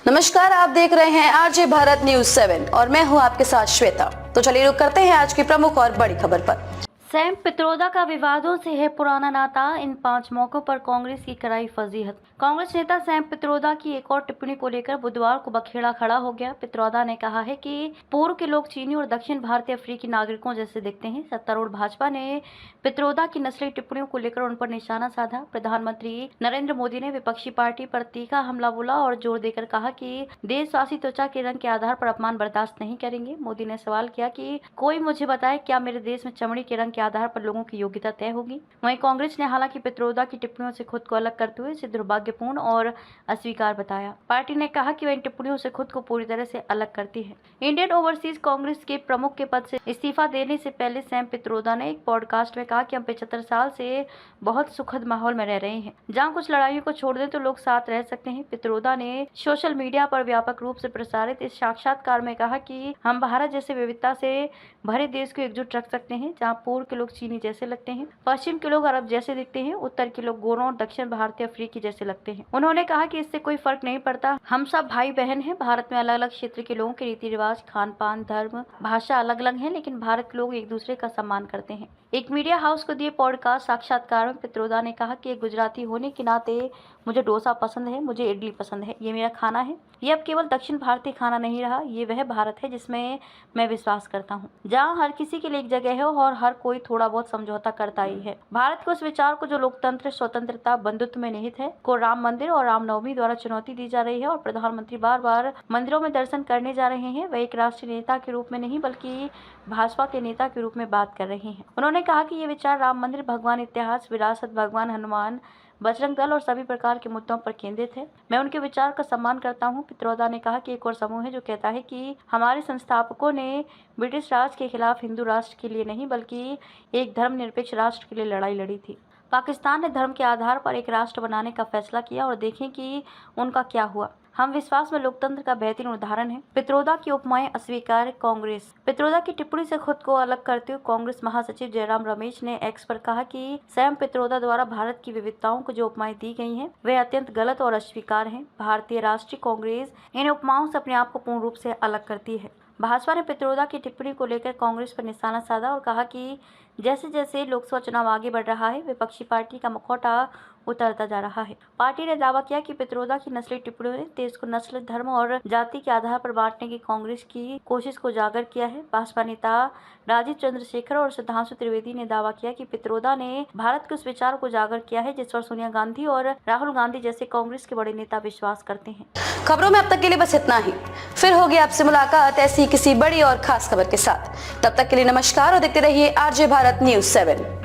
नमस्कार, आप देख रहे हैं आरजे भारत न्यूज 7 और मैं हूं आपके साथ श्वेता। तो चलिए रुक करते हैं आज की प्रमुख और बड़ी खबर पर। सैम पित्रोदा का विवादों से है पुराना नाता, इन 5 मौकों पर कांग्रेस की कराई फजीहत। कांग्रेस नेता सैम पित्रोदा की एक और टिप्पणी को लेकर बुधवार को बखेड़ा खड़ा हो गया। पित्रोदा ने कहा है कि पूर्व के लोग चीनी और दक्षिण भारतीय अफ्रीकी नागरिकों जैसे दिखते हैं। सत्तारूढ़ भाजपा ने पित्रोदा की नस्ली टिप्पणियों को लेकर उन पर निशाना साधा। प्रधानमंत्री नरेंद्र मोदी ने विपक्षी पार्टी पर तीखा हमला बोला और जोर देकर कहा कि देशवासी त्वचा के रंग के आधार पर अपमान बर्दाश्त नहीं करेंगे। मोदी ने सवाल किया कि कोई मुझे बताए, क्या मेरे देश में चमड़ी के रंग के आधार पर लोगों की योग्यता तय होगी? वहीं कांग्रेस ने हालांकि पित्रोदा की टिप्पणियों से खुद को अलग करते हुए इसे दुर्भाग्यपूर्ण और अस्वीकार बताया। पार्टी ने कहा कि वह इन टिप्पणियों से खुद को पूरी तरह से अलग करती है। इंडियन ओवरसीज कांग्रेस के प्रमुख के पद से इस्तीफा देने से पहले सैम पित्रोदा ने एक पॉडकास्ट में कहा कि हम 75 साल से बहुत सुखद माहौल में रह रहे हैं, जहां कुछ लड़ाइयों को छोड़ दें तो लोग साथ रह सकते हैं। पित्रोदा ने सोशल मीडिया पर व्यापक रूप से प्रसारित इस साक्षात्कार में कहा कि हम भारत जैसे विविधता से भरे देश को एकजुट रख सकते हैं, जहां पूर्व के लोग चीनी जैसे लगते हैं, पश्चिम के लोग अरब जैसे दिखते हैं, उत्तर के लोग गोरों और दक्षिण भारतीय अफ्रीकी जैसे लगते हैं। उन्होंने कहा कि इससे कोई फर्क नहीं पड़ता, हम सब भाई बहन हैं। भारत में अलग अलग क्षेत्र के लोगों के रीति रिवाज, खान पान, धर्म, भाषा अलग अलग है, लेकिन भारत के लोग एक दूसरे का सम्मान करते हैं। एक मीडिया हाउस को दिए पॉडकास्ट साक्षात्कार में पित्रोदा ने कहा कि एक गुजराती होने के नाते मुझे डोसा पसंद है, मुझे इडली पसंद है, ये मेरा खाना है। ये अब केवल दक्षिण भारतीय खाना नहीं रहा, ये वह भारत है जिसमें मैं विश्वास करता हूँ, जहाँ हर किसी के लिए एक जगह है और हर कोई थोड़ा बहुत समझौता करता ही है। भारत के उस विचार को जो लोकतंत्र, स्वतंत्रता, बंधुत्व में निहित है, को राम मंदिर और रामनवमी द्वारा चुनौती दी जा रही है और प्रधानमंत्री बार बार मंदिरों में दर्शन करने जा रहे हैं। वह एक राष्ट्रीय नेता के रूप में नहीं बल्कि भाजपा के नेता के रूप में बात कर रहे हैं। उन्होंने कहा कि ये विचार राम मंदिर, भगवान इतिहास, विरासत, भगवान हनुमान, बजरंग दल और सभी प्रकार के मुद्दों पर केंद्रित है। मैं उनके विचार का सम्मान करता हूं। पित्रोदा ने कहा कि एक और समूह है जो कहता है कि हमारे संस्थापकों ने ब्रिटिश राज के खिलाफ हिंदू राष्ट्र के लिए नहीं बल्कि एक धर्मनिरपेक्ष राष्ट्र के लिए लड़ाई लड़ी थी। पाकिस्तान ने धर्म के आधार पर एक राष्ट्र बनाने का फैसला किया और देखें कि उनका क्या हुआ। हम विश्वास में लोकतंत्र का बेहतरीन उदाहरण है। पित्रोदा की उपमाएं अस्वीकार कांग्रेस। पित्रोदा की टिप्पणी से खुद को अलग करते हुए कांग्रेस महासचिव जयराम रमेश ने एक्स पर कहा कि सैम पित्रोदा द्वारा भारत की विविधताओं को जो उपमाएं दी गई हैं, वे अत्यंत गलत और अस्वीकार हैं। भारतीय राष्ट्रीय कांग्रेस इन उपमाओं से अपने आप को पूर्ण रूप से अलग करती है। भाजपा ने पित्रोदा की टिप्पणी को लेकर कांग्रेस पर निशाना साधा और कहा कि जैसे जैसे लोकसभा चुनाव आगे बढ़ रहा है, विपक्षी पार्टी का मुखौटा उतरता जा रहा है। पार्टी ने दावा किया कि पित्रोदा की नस्ली टिप्पणियों ने देश को नस्ल, धर्म और जाति के आधार पर बांटने की कांग्रेस की कोशिश को उजागर किया है। भाजपा नेता राजीव चंद्रशेखर और सुधांशु त्रिवेदी ने दावा किया कि पित्रोदा ने भारत के उस विचार को उजागर किया है जिस पर सोनिया गांधी और राहुल गांधी जैसे कांग्रेस के बड़े नेता विश्वास करते हैं। खबरों में अब तक के लिए बस इतना ही। फिर होगी आपसे मुलाकात ऐसी किसी बड़ी और खास खबर के साथ। तब तक के लिए नमस्कार और देखते रहिए आरजे भारत न्यूज 7।